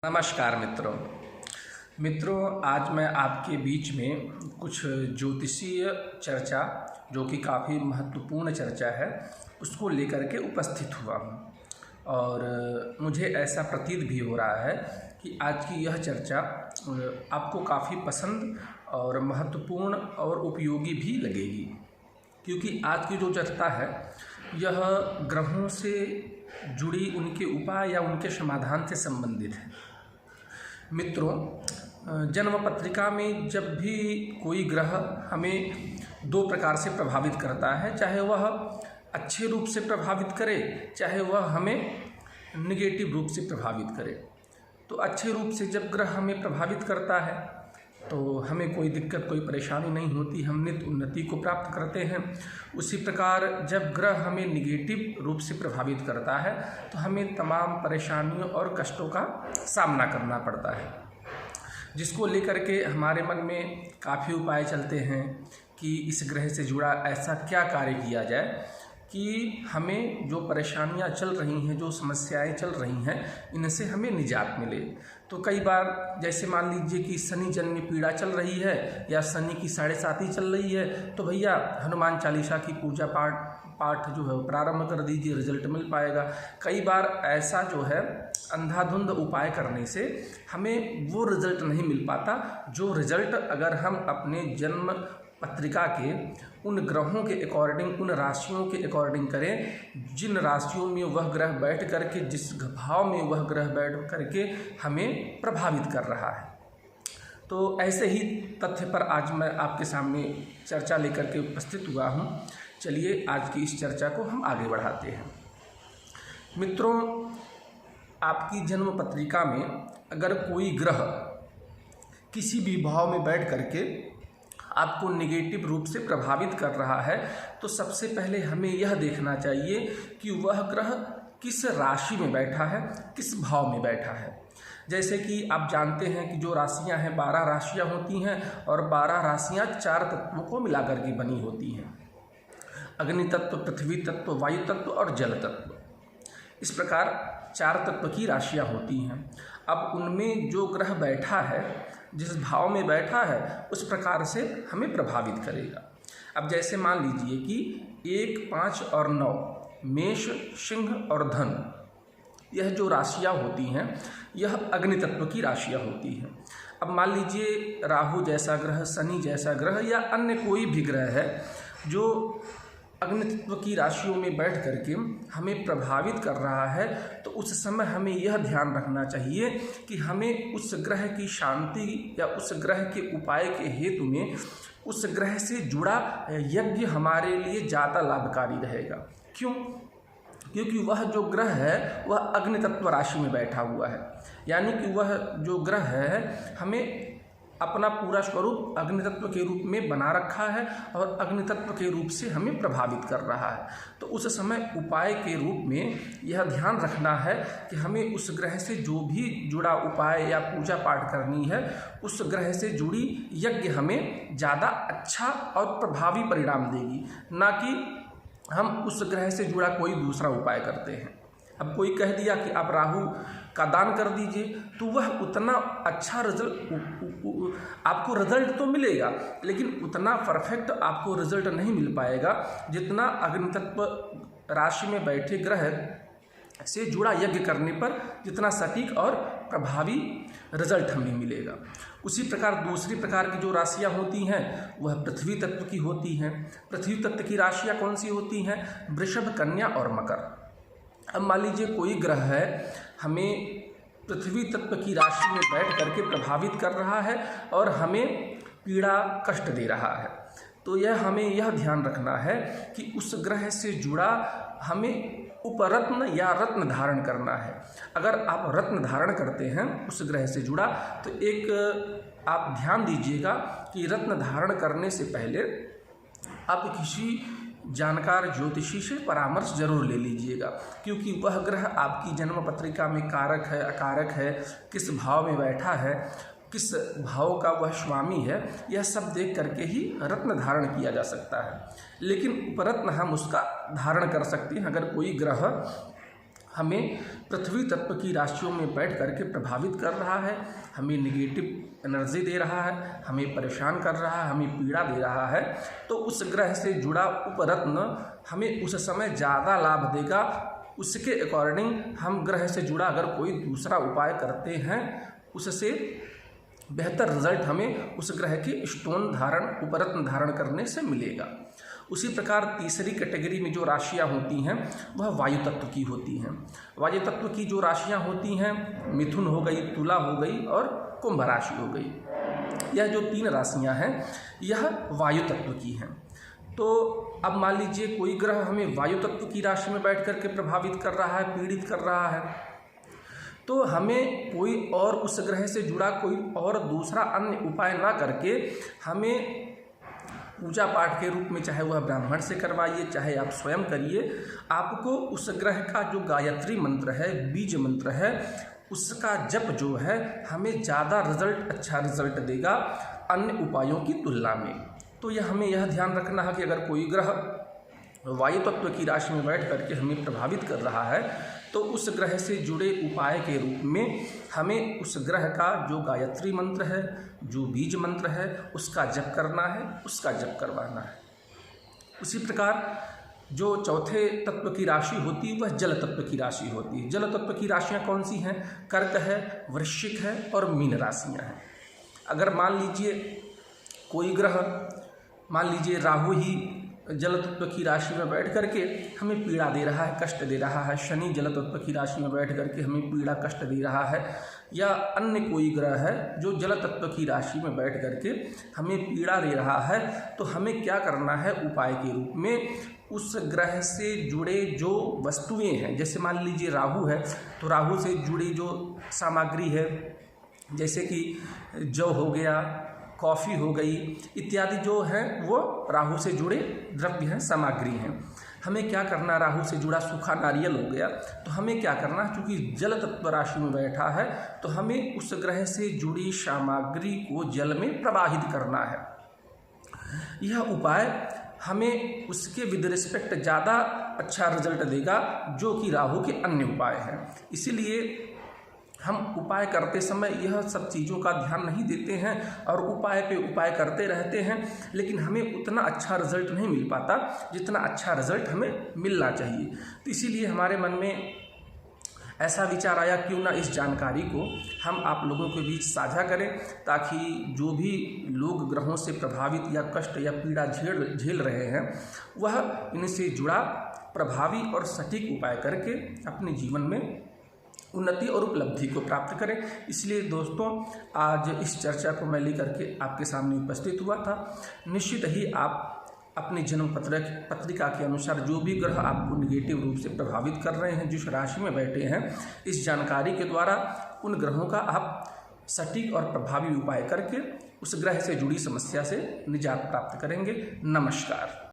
नमस्कार मित्रों, आज मैं आपके बीच में कुछ ज्योतिषीय चर्चा जो कि काफ़ी महत्वपूर्ण चर्चा है उसको लेकर के उपस्थित हुआ हूँ। और मुझे ऐसा प्रतीत भी हो रहा है कि आज की यह चर्चा आपको काफ़ी पसंद और महत्वपूर्ण और उपयोगी भी लगेगी, क्योंकि आज की जो चर्चा है यह ग्रहों से जुड़ी उनके उपाय या उनके समाधान से संबंधित है। मित्रों, जन्म पत्रिका में जब भी कोई ग्रह हमें दो प्रकार से प्रभावित करता है, चाहे वह अच्छे रूप से प्रभावित करे, चाहे वह हमें निगेटिव रूप से प्रभावित करे। तो अच्छे रूप से जब ग्रह हमें प्रभावित करता है तो हमें कोई दिक्कत, कोई परेशानी नहीं होती, हम नित्य उन्नति को प्राप्त करते हैं। उसी प्रकार जब ग्रह हमें निगेटिव रूप से प्रभावित करता है तो हमें तमाम परेशानियों और कष्टों का सामना करना पड़ता है, जिसको लेकर के हमारे मन में काफ़ी उपाय चलते हैं कि इस ग्रह से जुड़ा ऐसा क्या कार्य किया जाए कि हमें जो परेशानियां चल रही हैं, जो समस्याएं चल रही हैं, इनसे हमें निजात मिले। तो कई बार जैसे मान लीजिए कि शनि जन्य पीड़ा चल रही है या शनि की 7.5 चल रही है, तो भैया हनुमान चालीसा की पूजा पाठ जो है वो प्रारंभ कर दीजिए, रिजल्ट मिल पाएगा। कई बार ऐसा जो है अंधाधुंध उपाय करने से हमें वो रिजल्ट नहीं मिल पाता जो रिजल्ट अगर हम अपने जन्म पत्रिका के उन ग्रहों के अकॉर्डिंग, उन राशियों के अकॉर्डिंग करें जिन राशियों में वह ग्रह बैठ करके, जिस भाव में वह ग्रह बैठ करके हमें प्रभावित कर रहा है। तो ऐसे ही तथ्य पर आज मैं आपके सामने चर्चा लेकर के उपस्थित हुआ हूँ। चलिए आज की इस चर्चा को हम आगे बढ़ाते हैं। मित्रों, आपकी जन्म पत्रिका में अगर कोई ग्रह किसी भी भाव में बैठ करके आपको नेगेटिव रूप से प्रभावित कर रहा है तो सबसे पहले हमें यह देखना चाहिए कि वह ग्रह किस राशि में बैठा है, किस भाव में बैठा है। जैसे कि आप जानते हैं कि जो राशियां हैं 12 राशियां होती हैं और 12 राशियां 4 तत्वों को मिलाकर के बनी होती हैं: अग्नि तत्व, पृथ्वी तत्व, वायु तत्व और जल तत्व। इस प्रकार 4 तत्व की राशियां होती हैं। अब उनमें जो ग्रह बैठा है, जिस भाव में बैठा है, उस प्रकार से हमें प्रभावित करेगा। अब जैसे मान लीजिए कि 1, 5 और 9 मेष, सिंह और धन, यह जो राशियां होती हैं यह अग्नि तत्व की राशियां होती हैं। अब मान लीजिए राहु जैसा ग्रह, शनि जैसा ग्रह या अन्य कोई भी ग्रह है जो अग्नि तत्व की राशियों में बैठ करके हमें प्रभावित कर रहा है, तो उस समय हमें यह ध्यान रखना चाहिए कि हमें उस ग्रह की शांति या उस ग्रह के उपाय के हेतु में उस ग्रह से जुड़ा यज्ञ हमारे लिए ज़्यादा लाभकारी रहेगा। क्यों? क्योंकि वह जो ग्रह है वह अग्नि तत्व राशि में बैठा हुआ है, यानी कि वह जो ग्रह है हमें अपना पूरा स्वरूप अग्नि तत्व के रूप में बना रखा है और अग्नि तत्व के रूप से हमें प्रभावित कर रहा है। तो उस समय उपाय के रूप में यह ध्यान रखना है कि हमें उस ग्रह से जो भी जुड़ा उपाय या पूजा पाठ करनी है, उस ग्रह से जुड़ी यज्ञ हमें ज़्यादा अच्छा और प्रभावी परिणाम देगी, ना कि हम उस ग्रह से जुड़ा कोई दूसरा उपाय करते हैं। अब कोई कह दिया कि आप राहु का दान कर दीजिए, तो वह उतना अच्छा आपको रिजल्ट तो मिलेगा, लेकिन उतना परफेक्ट आपको रिजल्ट नहीं मिल पाएगा जितना अग्नि तत्व राशि में बैठे ग्रह से जुड़ा यज्ञ करने पर जितना सटीक और प्रभावी रिजल्ट हमें मिलेगा। उसी प्रकार दूसरी प्रकार की जो राशियां होती हैं वह पृथ्वी तत्व की होती हैं। पृथ्वी तत्व की राशियां कौन सी होती हैं? वृषभ, कन्या और मकर। अब मान लीजिए कोई ग्रह है हमें पृथ्वी तत्व की राशि में बैठ करके प्रभावित कर रहा है और हमें पीड़ा, कष्ट दे रहा है, तो यह हमें यह ध्यान रखना है कि उस ग्रह से जुड़ा हमें उपरत्न या रत्न धारण करना है। अगर आप रत्न धारण करते हैं उस ग्रह से जुड़ा, तो एक आप ध्यान दीजिएगा कि रत्न धारण करने से पहले आप किसी जानकार ज्योतिषी से परामर्श जरूर ले लीजिएगा, क्योंकि वह ग्रह आपकी जन्म पत्रिका में कारक है, अकारक है, किस भाव में बैठा है, किस भाव का वह स्वामी है, यह सब देख करके ही रत्न धारण किया जा सकता है। लेकिन उपरत्न हम उसका धारण कर सकते हैं। अगर कोई ग्रह हमें पृथ्वी तत्व की राशियों में बैठ करके प्रभावित कर रहा है, हमें निगेटिव एनर्जी दे रहा है, हमें परेशान कर रहा है, हमें पीड़ा दे रहा है, तो उस ग्रह से जुड़ा उपरत्न हमें उस समय ज़्यादा लाभ देगा। उसके अकॉर्डिंग हम ग्रह से जुड़ा अगर कोई दूसरा उपाय करते हैं, उससे बेहतर रिजल्ट हमें उस ग्रह के स्टोन धारण, उपरत्न धारण करने से मिलेगा। उसी प्रकार तीसरी कैटेगरी में जो राशियां होती हैं वह वायु तत्व की होती हैं। वायु तत्व की जो राशियां होती हैं, मिथुन हो गई, तुला हो गई और कुंभ राशि हो गई। यह जो 3 राशियां हैं यह वायु तत्व की हैं। तो अब मान लीजिए कोई ग्रह हमें वायु तत्व की राशि में बैठ करके प्रभावित कर रहा है, पीड़ित कर रहा है, तो हमें कोई और उस ग्रह से जुड़ा कोई और दूसरा अन्य उपाय ना करके हमें पूजा पाठ के रूप में, चाहे वह ब्राह्मण से करवाइए, चाहे आप स्वयं करिए, आपको उस ग्रह का जो गायत्री मंत्र है, बीज मंत्र है, उसका जप जो है हमें ज़्यादा रिजल्ट, अच्छा रिजल्ट देगा अन्य उपायों की तुलना में। तो यह हमें यह ध्यान रखना है कि अगर कोई ग्रह वायु तत्व की राशि में बैठ करके हमें प्रभावित कर रहा है, तो उस ग्रह से जुड़े उपाय के रूप में हमें उस ग्रह का जो गायत्री मंत्र है, जो बीज मंत्र है, उसका जप करना है, उसका जप करवाना है। उसी प्रकार जो चौथे तत्व की राशि होती है वह जल तत्व की राशि होती है। जल तत्व की राशियाँ कौन सी हैं? कर्क है, वृश्चिक है और मीन राशियाँ हैं। अगर मान लीजिए कोई ग्रह, मान लीजिए राहु ही जल तत्व की राशि में बैठ करके हमें पीड़ा दे रहा है, कष्ट दे रहा है, शनि जल तत्व की राशि में बैठ करके हमें पीड़ा कष्ट दे रहा है, या अन्य कोई ग्रह है जो जल तत्व की राशि में बैठ करके हमें पीड़ा दे रहा है, तो हमें क्या करना है उपाय के रूप में? उस ग्रह से जुड़े जो वस्तुएं हैं, जैसे मान लीजिए राहु है तो राहु से जुड़ी जो सामग्री है, जैसे कि जौ हो गया, कॉफ़ी हो गई इत्यादि जो है वो राहु से जुड़े द्रव्य हैं, सामग्री हैं। हमें क्या करना, राहु से जुड़ा सूखा नारियल हो गया, तो हमें क्या करना, क्योंकि जल तत्व राशि में बैठा है तो हमें उस ग्रह से जुड़ी सामग्री को जल में प्रवाहित करना है। यह उपाय हमें उसके विद रिस्पेक्ट ज़्यादा अच्छा रिजल्ट देगा जो कि राहु के अन्य उपाय हैं। इसीलिए हम उपाय करते समय यह सब चीज़ों का ध्यान नहीं देते हैं और उपाय पे उपाय करते रहते हैं, लेकिन हमें उतना अच्छा रिजल्ट नहीं मिल पाता जितना अच्छा रिजल्ट हमें मिलना चाहिए। तो इसीलिए हमारे मन में ऐसा विचार आया, क्यों ना इस जानकारी को हम आप लोगों के बीच साझा करें, ताकि जो भी लोग ग्रहों से प्रभावित या कष्ट या पीड़ा झेल रहे हैं वह इनसे जुड़ा प्रभावी और सटीक उपाय करके अपने जीवन में उन्नति और उपलब्धि को प्राप्त करें। इसलिए दोस्तों, आज इस चर्चा को मैं लेकर के आपके सामने उपस्थित हुआ था। निश्चित ही आप अपनी जन्म पत्रिका के अनुसार जो भी ग्रह आपको निगेटिव रूप से प्रभावित कर रहे हैं, जिस राशि में बैठे हैं, इस जानकारी के द्वारा उन ग्रहों का आप सटीक और प्रभावी उपाय करके उस ग्रह से जुड़ी समस्या से निजात प्राप्त करेंगे। नमस्कार।